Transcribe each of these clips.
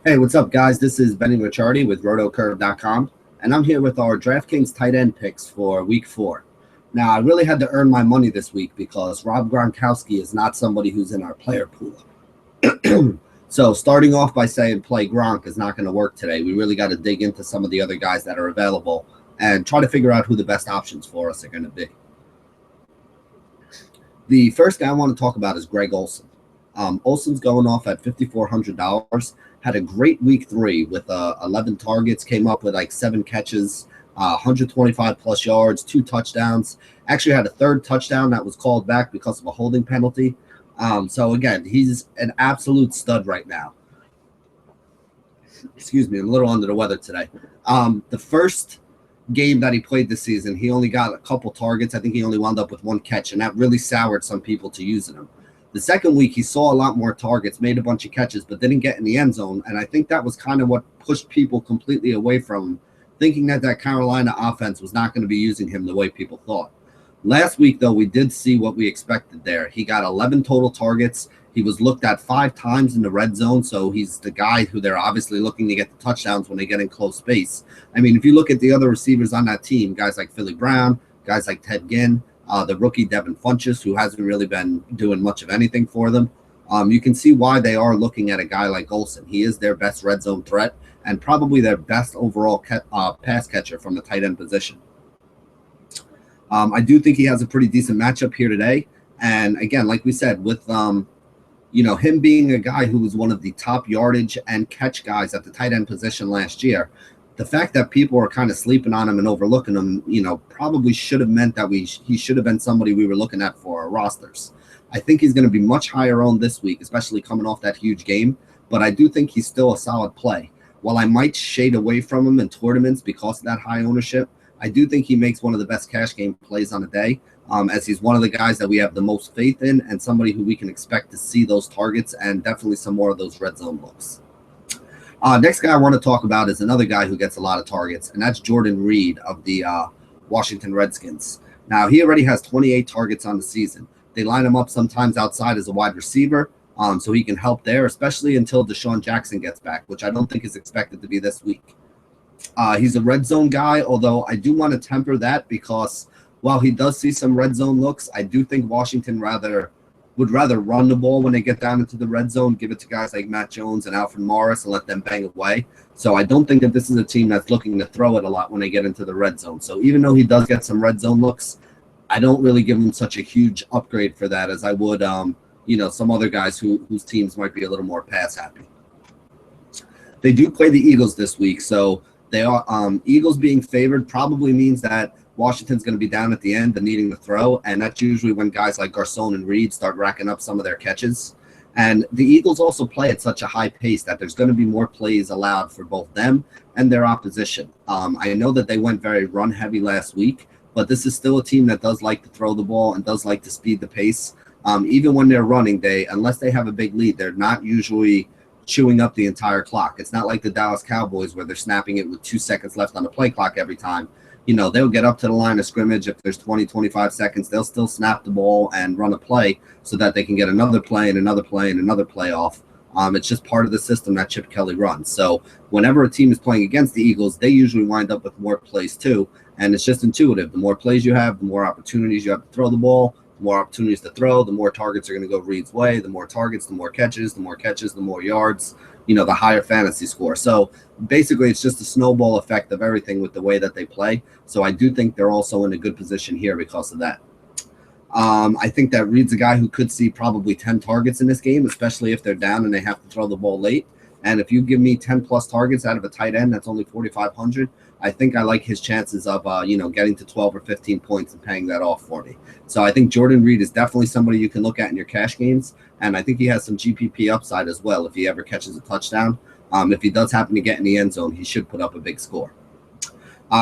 Hey, what's up, guys? This is Benny Ricciardi with rotocurve.com, and I'm here with our DraftKings tight end picks for week 4. Now, I really had to earn my money this week because Rob Gronkowski is not somebody who's in our player pool. So starting off by saying play Gronk is not going to work today. We really got to dig into some of the other guys that are available and try to figure out who the best options for us are going to be. The first guy I want to talk about is Greg Olsen. Olsen's going off at $5,400. Had a great week 3 with 11 targets, came up with like 7 catches, 125 plus yards, 2 touchdowns. Actually had a third touchdown that was called back because of a holding penalty. So again, he's an absolute stud right now. Excuse me, I'm a little under the weather today. The first game that he played this season, he only got a couple targets. I think he only wound up with 1 catch, and that really soured some people to using him. The second week, he saw a lot more targets, made a bunch of catches, but didn't get in the end zone. And I think that was kind of what pushed people completely away from him, thinking that Carolina offense was not going to be using him the way people thought. Last week, though, we did see what we expected there. He got 11 total targets. He was looked at 5 times in the red zone, so he's the guy who they're obviously looking to get the touchdowns when they get in close space. I mean, if you look at the other receivers on that team, guys like Philly Brown, guys like Ted Ginn, the rookie Devin Funchess, who hasn't really been doing much of anything for them. You can see why they are looking at a guy like Olsen. He is their best red zone threat and probably their best overall pass catcher from the tight end position. I do think he has a pretty decent matchup here today. And again, like we said, with him being a guy who was one of the top yardage and catch guys at the tight end position last year, the fact that people are kind of sleeping on him and overlooking him, probably should have meant that he should have been somebody we were looking at for our rosters. I think he's going to be much higher owned this week, especially coming off that huge game. But I do think he's still a solid play. While I might shade away from him in tournaments because of that high ownership, I do think he makes one of the best cash game plays on the day, as he's one of the guys that we have the most faith in and somebody who we can expect to see those targets and definitely some more of those red zone looks. Next guy I want to talk about is another guy who gets a lot of targets, and that's Jordan Reed of the Washington Redskins. Now, he already has 28 targets on the season. They line him up sometimes outside as a wide receiver, so he can help there, especially until Deshaun Jackson gets back, which I don't think is expected to be this week. He's a red zone guy, although I do want to temper that because while he does see some red zone looks, I do think Washington would rather run the ball when they get down into the red zone, give it to guys like Matt Jones and Alfred Morris and let them bang away. So I don't think that this is a team that's looking to throw it a lot when they get into the red zone. So even though he does get some red zone looks, I don't really give him such a huge upgrade for that as I would, some other guys whose teams might be a little more pass happy. They do play the Eagles this week, so they are Eagles being favored probably means that Washington's going to be down at the end and needing to throw, and that's usually when guys like Garcon and Reed start racking up some of their catches. And the Eagles also play at such a high pace that there's going to be more plays allowed for both them and their opposition. I know that they went very run-heavy last week, but this is still a team that does like to throw the ball and does like to speed the pace. Even when they're running, unless they have a big lead, they're not usually chewing up the entire clock. It's not like the Dallas Cowboys where they're snapping it with 2 seconds left on the play clock every time. They'll get up to the line of scrimmage. If there's 20, 25 seconds, they'll still snap the ball and run a play so that they can get another play and another play and another play off. It's just part of the system that Chip Kelly runs. So whenever a team is playing against the Eagles, they usually wind up with more plays too. And it's just intuitive. The more plays you have, the more opportunities you have to throw the ball, the more opportunities to throw, the more targets are going to go Reed's way. The more targets, the more catches, the more yards, the higher fantasy score. So basically it's just a snowball effect of everything with the way that they play. So I do think they're also in a good position here because of that. I think that Reed's a guy who could see probably 10 targets in this game, especially if they're down and they have to throw the ball late. And if you give me 10 plus targets out of a tight end that's only 4,500, I think I like his chances of getting to 12 or 15 points and paying that off for me. So I think Jordan Reed is definitely somebody you can look at in your cash games, and I think he has some GPP upside as well if he ever catches a touchdown. If he does happen to get in the end zone, he should put up a big score.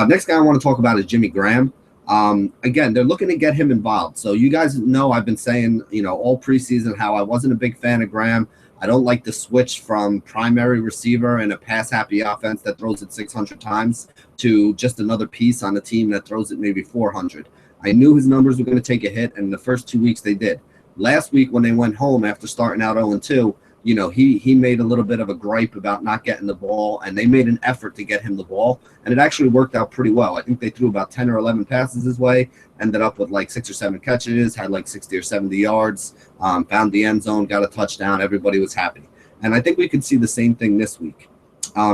Next guy I want to talk about is Jimmy Graham. Again, they're looking to get him involved. So you guys know I've been saying, all preseason how I wasn't a big fan of Graham. I don't like the switch from primary receiver in a pass-happy offense that throws it 600 times to just another piece on a team that throws it maybe 400. I knew his numbers were going to take a hit, and the first 2 weeks they did. Last week when they went home after starting out 0-2, he made a little bit of a gripe about not getting the ball, and they made an effort to get him the ball, and it actually worked out pretty well. I think they threw about 10 or 11 passes his way, ended up with like 6 or 7 catches, had like 60 or 70 yards, found the end zone, got a touchdown. Everybody was happy. And I think we could see the same thing this week.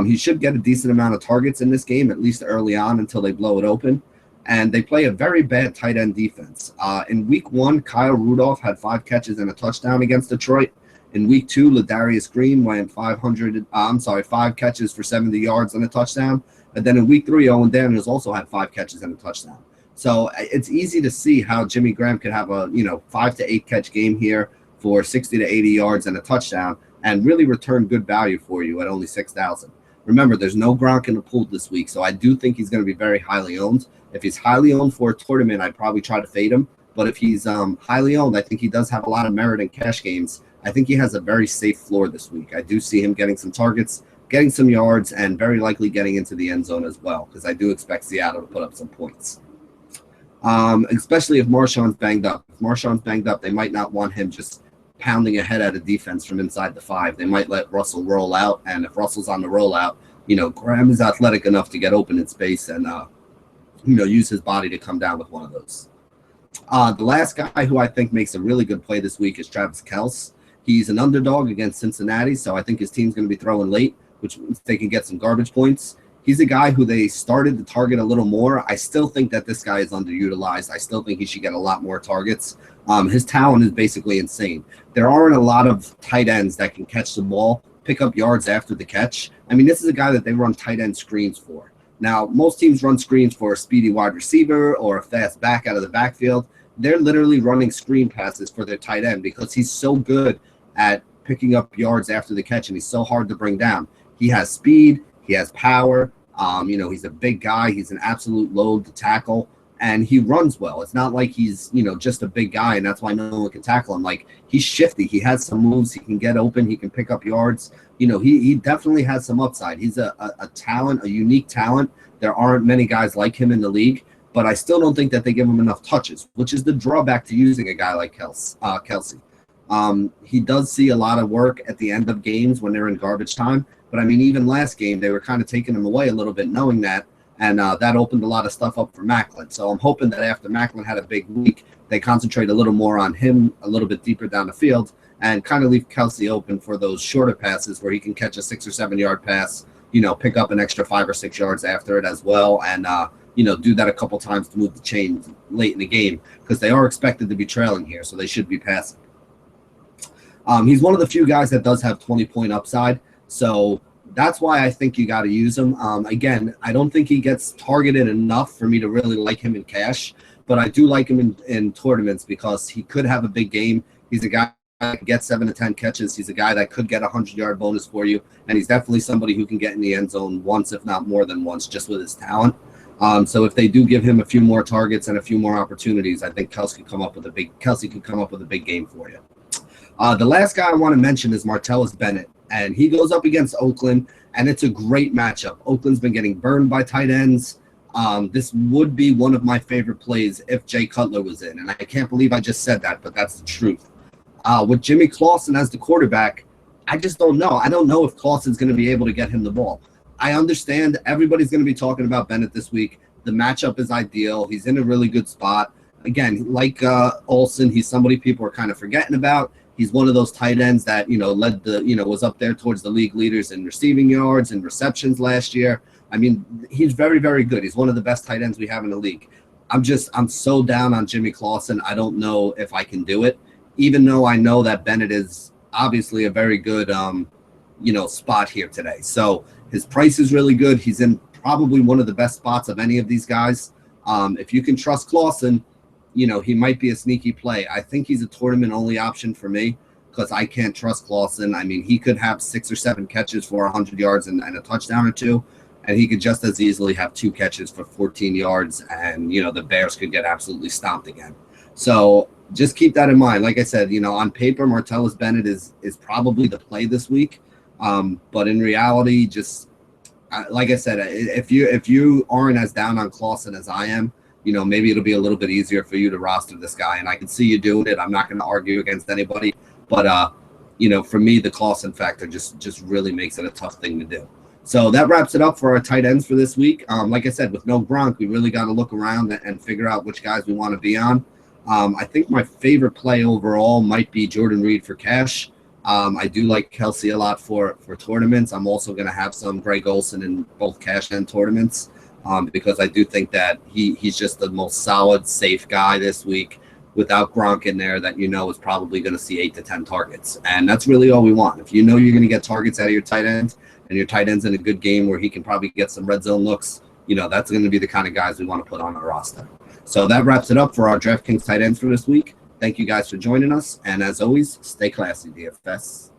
He should get a decent amount of targets in this game, at least early on until they blow it open. And they play a very bad tight end defense. In week 1, Kyle Rudolph had 5 catches and a touchdown against Detroit. In week 2, Ladarius Green went 5 catches for 70 yards and a touchdown. And then in week 3, Owen Daniels also had 5 catches and a touchdown. So it's easy to see how Jimmy Graham could have a 5 to 8 catch game here for 60 to 80 yards and a touchdown and really return good value for you at only 6,000. Remember, there's no Gronk in the pool this week, so I do think he's going to be very highly owned. If he's highly owned for a tournament, I'd probably try to fade him. But if he's highly owned, I think he does have a lot of merit in cash games. I think he has a very safe floor this week. I do see him getting some targets, getting some yards, and very likely getting into the end zone as well, because I do expect Seattle to put up some points. Especially if Marshawn's banged up. If Marshawn's banged up, they might not want him just pounding ahead at a defense from inside the 5. They might let Russell roll out, and if Russell's on the rollout, Graham is athletic enough to get open in space and use his body to come down with one of those. The last guy who I think makes a really good play this week is Travis Kelce. He's an underdog against Cincinnati, so I think his team's going to be throwing late, which means they can get some garbage points. He's a guy who they started to target a little more. I still think that this guy is underutilized. I still think he should get a lot more targets. His talent is basically insane. There aren't a lot of tight ends that can catch the ball, pick up yards after the catch. I mean, this is a guy that they run tight end screens for. Now, most teams run screens for a speedy wide receiver or a fast back out of the backfield. They're literally running screen passes for their tight end because he's so good at picking up yards after the catch, and he's so hard to bring down. He has speed. He has power. He's a big guy. He's an absolute load to tackle, and he runs well. It's not like he's, just a big guy, and that's why no one can tackle him. Like, he's shifty. He has some moves. He can get open. He can pick up yards. He definitely has some upside. He's a talent, a unique talent. There aren't many guys like him in the league, but I still don't think that they give him enough touches, which is the drawback to using a guy like Kelce. He does see a lot of work at the end of games when they're in garbage time. But, I mean, even last game, they were kind of taking him away a little bit, knowing that, and that opened a lot of stuff up for Macklin. So I'm hoping that after Macklin had a big week, they concentrate a little more on him a little bit deeper down the field and kind of leave Kelce open for those shorter passes where he can catch a 6 or 7 yard pass, pick up an extra 5 or 6 yards after it as well, and, do that a couple times to move the chains late in the game because they are expected to be trailing here, so they should be passing. He's one of the few guys that does have 20-point upside. So that's why I think you got to use him. Again, I don't think he gets targeted enough for me to really like him in cash, but I do like him in tournaments because he could have a big game. He's a guy that can get 7 to 10 catches. He's a guy that could get a 100-yard bonus for you, and he's definitely somebody who can get in the end zone once, if not more than once, just with his talent. So if they do give him a few more targets and a few more opportunities, I think Kelce could come up with a big game for you. The last guy I want to mention is Martellus Bennett. And he goes up against Oakland, and it's a great matchup. Oakland's been getting burned by tight ends. This would be one of my favorite plays if Jay Cutler was in. And I can't believe I just said that, but that's the truth. With Jimmy Clausen as the quarterback, I just don't know. I don't know if Clausen's going to be able to get him the ball. I understand everybody's going to be talking about Bennett this week. The matchup is ideal. He's in a really good spot. Again, like Olsen, he's somebody people are kind of forgetting about. He's one of those tight ends that, was up there towards the league leaders in receiving yards and receptions last year. I mean, he's very, very good. He's one of the best tight ends we have in the league. I'm so down on Jimmy Clausen. I don't know if I can do it, even though I know that Bennett is obviously a very good, spot here today. So his price is really good. He's in probably one of the best spots of any of these guys. If you can trust Clausen, he might be a sneaky play. I think he's a tournament-only option for me because I can't trust Clausen. I mean, he could have 6 or 7 catches for 100 yards and a touchdown or 2, and he could just as easily have 2 catches for 14 yards, and, the Bears could get absolutely stomped again. So just keep that in mind. Like I said, on paper, Martellus Bennett is probably the play this week, but in reality, just like I said, if you aren't as down on Clausen as I am, maybe it'll be a little bit easier for you to roster this guy, and I can see you doing it. I'm not going to argue against anybody, but for me, the Clausen factor just really makes it a tough thing to do. So that wraps it up for our tight ends for this week. Like I said, with no Gronk, we really got to look around and figure out which guys we want to be on. I think my favorite play overall might be Jordan Reed for cash. I do like Kelce a lot for tournaments. I'm also going to have some Greg Olsen in both cash and tournaments because I do think that he's just the most solid, safe guy this week without Gronk in there that is probably going to see 8 to 10 targets. And that's really all we want. If you're going to get targets out of your tight end and your tight end's in a good game where he can probably get some red zone looks, that's going to be the kind of guys we want to put on our roster. So that wraps it up for our DraftKings tight ends for this week. Thank you guys for joining us. And as always, stay classy, DFS.